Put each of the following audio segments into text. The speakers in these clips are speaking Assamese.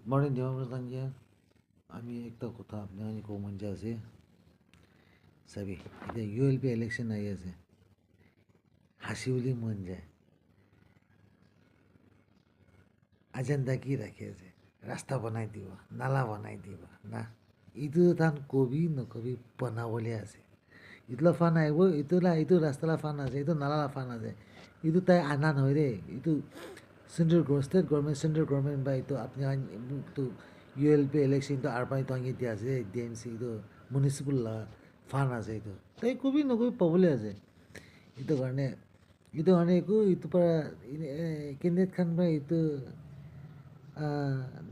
মর্নিং দেওয়া আমি একটা কথা আপনার কব মন যায় আছে চাবি এতিয়া ULP ইলেকশ্যন আহি আছে হাসি বুলি মন যায় এজেণ্ডা কি ৰাখি আছে ৰাস্তা বনাই দিব নালা বনাই দিব না এইটো তান কবি নকবি বনাবলৈ আছে ইটোলা ফান আহিব এইটো ৰাস্তালা ফান আছে এইটো নালা ফান আছে এইটো তাই আনা নহয় দেই এইটো ষ্টেট গভৰ্ণমেণ্ট চেণ্ট্ৰেল গভৰ্ণমেণ্ট বা এইটো আপুনি এইটো ULP ইলেকশ্যনটো আৰু পাই তংগি দিয়া আছে DMC এইটো মিউনিচিপাল ফান আছে এইটো তাই কবি নকবি পাবলৈ আছে এইটো কাৰণে একো এইটোৰ পৰা কেন্দ্ৰীয় খান বা এইটো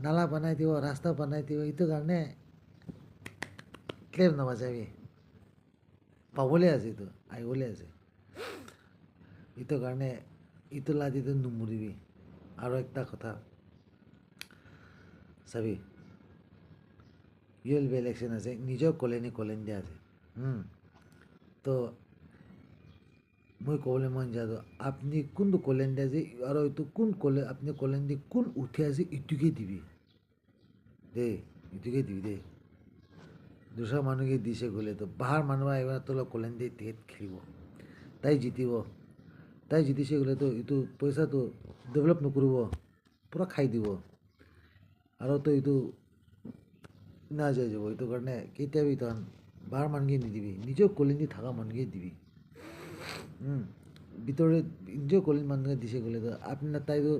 নালা বনাই দিব ৰাস্তা বনাই দিব এইটো কাৰণে ক্লেম নাবাজাবি পাবলৈ আছে এইটো আহিবলৈ আছে এইটো কাৰণে এইটো লাদিটো নুমুৰিবি আৰু একটা কথা চাবি ULP ইলেকশ্যন আছে নিজৰ কলেনি আছে তো মই ক'বলৈ মন যায় আপুনি কোনটো কলেন দিয়ে যে আৰু এইটো কোন আপুনি কলেন দি কোন উঠি আছে ইটোকে দিবি দেই ইটোকে দিবি দেই দুসৰা মানুহকে দিছে গ'লেতো বাহাৰ মানুহ আহিব তোলৈ কলেন দি টিকেট খেলিব তাই জিতিব তাই জিতিছে গ'লেতো এইটো পইচাটো ডেভেলপ নকৰিব পূৰা খাই দিব আৰু তো এইটো নাযায় যাব এইটো কাৰণে কেতিয়াবি তখন বাহাৰ মানুহকে নিদিবি নিজৰ কলেন দি থকা মানুহকে দিবি ভিতরে নিজেও কলেন মানুষকে দিছে গেলে তো আপনার তাই তো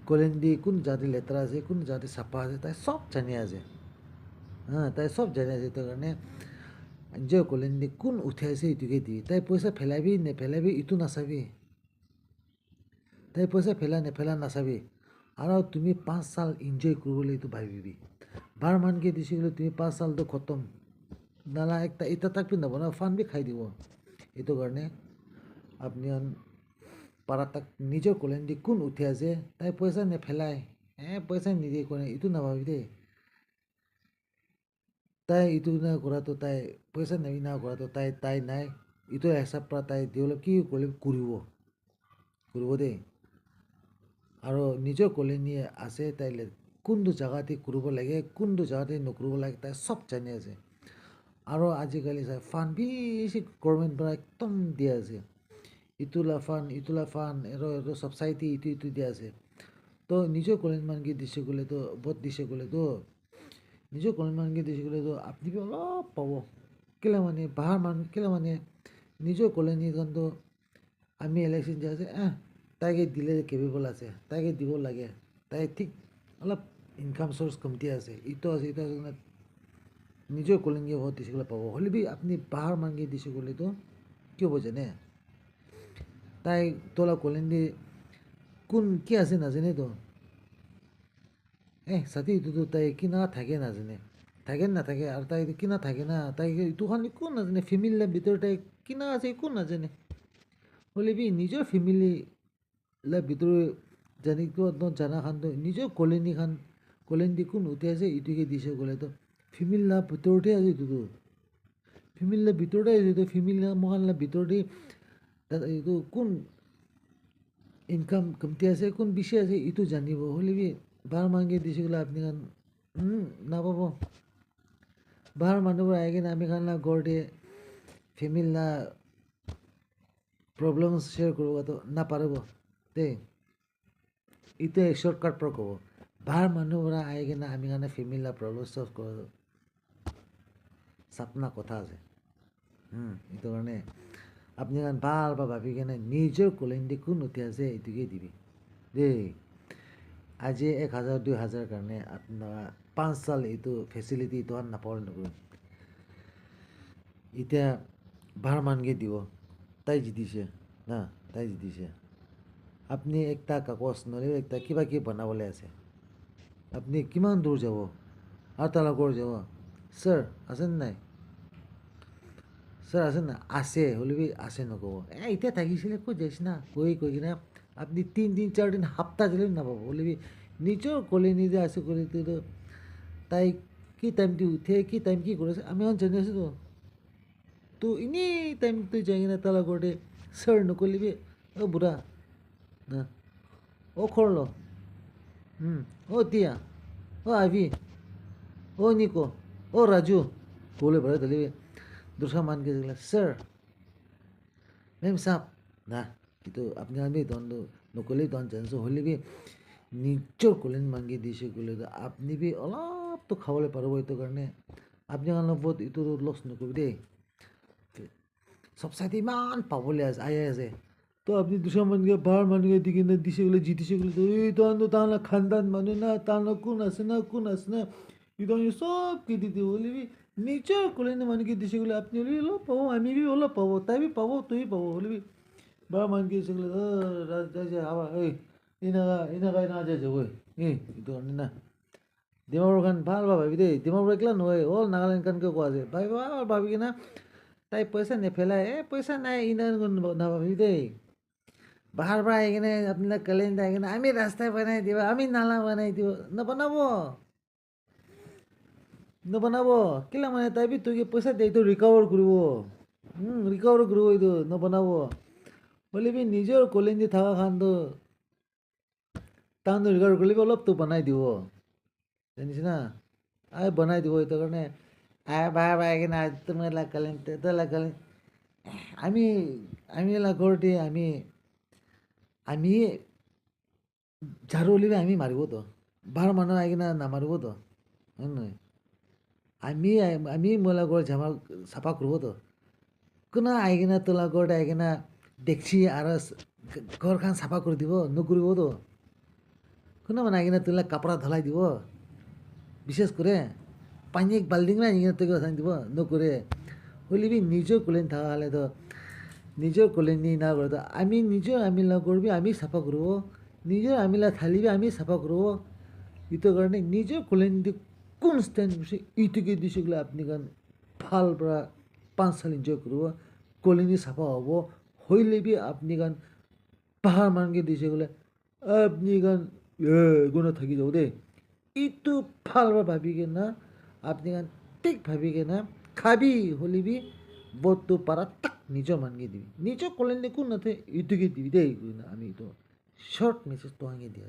কলেন দিয়ে কোন জাতি লেতরা আছে কোন জাতি সাফা আছে তাই সব জানি আছে তাই সব জানি আছে তো কারণে নিজেও কলেন দিয়ে কোন উঠে আছে ইটোকে দিবি তাই পয়সা ফেলাবি নেফেলাবি ইটো নাচাবি তাই পয়সা ফেলা নেফেলা নাচাবি আৰু তুমি 5 সাল এনজয় কৰিবলৈ এইটো ভাবিবি বাৰ মানকে দিছে গ'লে তুমি 5 সালটো খতম নালা একটা এটা থাকবি না বনা ফান বি খাই দিব এইটো কাৰণে আপনি পাৰা তাক নিজৰ কলেন দি কোন উঠি আছে তাই পইচা নেফেলাই পইচা নিদিয়ে কৰে এইটো নাভাবি দেই তাই এইটো না কৰাটো তাই পইচা নেবি না কৰাটো তাই নাই এইটো হিচাপ পৰা তাই ডেভেলপ কি কৰিব দেই আৰু নিজৰ কলেনি আছে তাই কোনটো জেগাতে কৰিব লাগে কোনটো জেগাতে নকৰিব লাগে তাই চব জানি আছে আৰু আজিকালি চাই ফাণ্ড বেছি গভৰ্ণমেণ্ট পৰা একদম দিয়া আছে ইটোলা ফান এর সবসাইটি ইটো দিয়া আছে তো নিজেও কলেন মানকে দিছে গ'লে তো ভোট দিছে গ'লে তো নিজেও কলেন মানকে দিছে গ'লে তো আপনি অলপ পাব কেলে মানে বাহাৰ মানুহ কেলে মানে নিজেও কলেনি তো আমি ইলেকশ্যন যে আছে তাইকে দিলে কেপেবল আছে তাইকে দিব লাগে তাই ঠিক অলপ ইনকাম চ'ৰ্চ কমতি আছে ইটো আছে নিজেও কলেনকে ভোট দিছে গ'লে পাব হ'লে বি আপুনি বাহাৰ মানকে দিছে গ'লে তো কি হ'ব জানে তাই তোলা কলেন দিয়ে কোন কি আছে নাজানে তো সাথী এইটোতো তাই কিনা থাকে নাজানে নাথাকে আৰু তাই কিনা থাকে না তাই এইটোখন একো নাজানে ফেমিলিৰ ভিতৰত তাই কিনা আছে একো নাজানে হ'লে বি নিজৰ ফেমিলিৰ ভিতৰত জানিতো জানা খানতো নিজৰ কলেন দি কোন উঠি আছে ইটোকে দিছে গ'লেতো ফেমিলিৰ ভিতৰতে আছে এইটোতো ফেমিলিৰ ভিতৰতে আছে এইটো ফেমিলিৰ মহানৰ ভিতৰতে এইটো কোন ইনকাম কমতি আছে কোন বেছি আছে এইটো জানিব হ'লে বি বাহাৰ মানকে দিছে গ'লে আপুনি খান নাপাব বাহাৰ মানুহবোৰ আহি কিনে আমি খান ঘৰ দিয়ে ফেমিলি প্ৰব্লেম শ্বেয়াৰ কৰিবতো নাপাৰিব দেই এইটোৱে শ্বৰ্টকাট পৰা ক'ব বাহাৰ মানুহবোৰ আহি কিনে আমি কাৰণে ফেমিলি প্ৰব্লেম চল্ভ কৰোঁ চাপনা কথা আছে এইটো কাৰণে আপনি খান ভাল ভাবি কেনে নিজৰ কলেন দি কোন উঠি আছে এইটোকে দিবি দেই আজি 1000 2000 কাৰণে আপোনাৰ 5 সাল এইটো ফেচিলিটি এইটো নাপাব নকৰিম এতিয়া বাহাৰ মানকে দিব তাই জিতিছে না তাই জিতিছে আপুনি একটা কাগজ নহ'লে একটা কিবা কিবি বনাবলৈ আছে আপুনি কিমান দূৰ যাব আৰু তাৰ লগৰ যাব ছাৰ আছেনে নাই ছাৰ আছে না আছে হ'লে বি আছে নক'ব এতিয়া থাকিছিলে ক'ত যাইছে না কৈ কিনে আপনি 3 দিন 4 দিন সপ্তাহ দিলেও নাপাব হ'লে বি নিজৰ কলেনি যে আছে কলেনিটো তাই কি টাইমটো উঠে কি টাইম কি কৰিছে আমি জানি আছোঁ তো এনেই টাইমটো যাই কিনে তাৰ লগতে ছাৰ নকৰিবি বুঢ়া না খৰ ল তিয়া ও আইভি, ও নিকো, ও রাজু বলে পরে তাহলে দুসরা মান কে দেখলে স্যার মেম সাহ না কিন্তু আপনি আমি তখন নকলেই তখন চান্স হলে বি নিজৰ কলেন মাংগি দিছে গ'লে আপুনি বি অলপতো খাবলৈ পাৰিব এইটো কাৰণে আপুনি অলপত এইটো লছ নকৰিব দেই চব চাইডে ইমান পাবলৈ আহি আছে তো আপুনি দুশো মানুহে বাৰ মানুহে দি কিনে দিছে গ'লে জিতিছে গ'লে এই তহঁতৰ তাহাঁতৰ খানদান মানুহ না তাহাঁতৰ কোন আছে না ইটো চব কি দি দিব হ'লে বি নিজৰ কলেন মানুহকে দিছে গ'লে আপুনি হ'লে অলপ পাব আমি বি অলপ পাব তাই বি পাব তুই পাব হ'লে বি বাৰ মানুহকে দিছে গ'লে ৰাজা হাবা এই ইনাকা যাইছে গৈ এইটো কাৰণে না ডিমাপুৰ খান ভাল ভাবি দেই ডিমাপুৰ একলা নহয় অল নাগালেণ্ড খানকে কোৱা যায় ভাবি কিনা তাই পইচা নেপেলাই পইচা নাই ইনা নাভাবি দেই বাহাৰ পৰা আহি কিনে আপোনালোক কেলেণ্ড আহি কিনে আমি ৰাস্তা বনাই দিব আমি নালা বনাই দিব নবনাব কেলা মানে তাই বি তোকে পইচা দিয়ে এইটো ৰিকভাৰ কৰিব এইটো নবনাব হ'লে বি নিজৰ কলেঞ্জি থকা খানটো তাহাঁতৰ ৰিকভাৰ কৰিলে অলপতো বনাই দিব জানিছে না বনাই দিব এইটো কাৰণে বাই কিনে তুমি কালেণ্ট আমি ঘৰতে আমি ঝাৰু হ'লে আমি মাৰিবতো বাৰ মানুহ আহি কিনে নামাৰিবতো হয় নহয় আমি মহিলা ঘৰ চাফা কৰিবতো কোনো আহি কিনে তোলা ঘৰত আহি কিনে দেখছি আৰু ঘৰখন চাফা কৰি দিব নকৰিবতো কোনো মানে আহি কিনে তোলা কাপোৰা ধলাই দিব বিশেষ করে পানি এক বাল্টিং না নিয়ে তোকে ওখানে দিব নকরে হলে বি নিজের কলেন থাকা হলে তো নিজের কলেন নিয়ে না করে তো আমি নিজের আমিলা করবি আমি সাফা করবো নিজের আমিলা থালিবি আমি সাফা করবো ইটো কারণে নিজের কলেন দিয়ে কোন স্ট্যান্ড বসে ইটোকে দিয়ে সেগুলো আপনি গান ভাল পৰা 5 সাল এনজয় করব কলেনি সাফা হব হইলে বি আপনি গান পাহাড় মানকে দিয়ে সেগুলো আপনি গান গুণা থাকি যাব দেই itu ভালবা ভাবি কিনা আপনি ঠিক ভাবি কিনা খাবি হলিবি বস্তু পারা তাক নিজৰ মানকে দিবি নিজৰ কলেন কোন নাথে ইটোকে দিবি দেই আমি তো শৰ্ট মেসেজ তো আগে দিয়া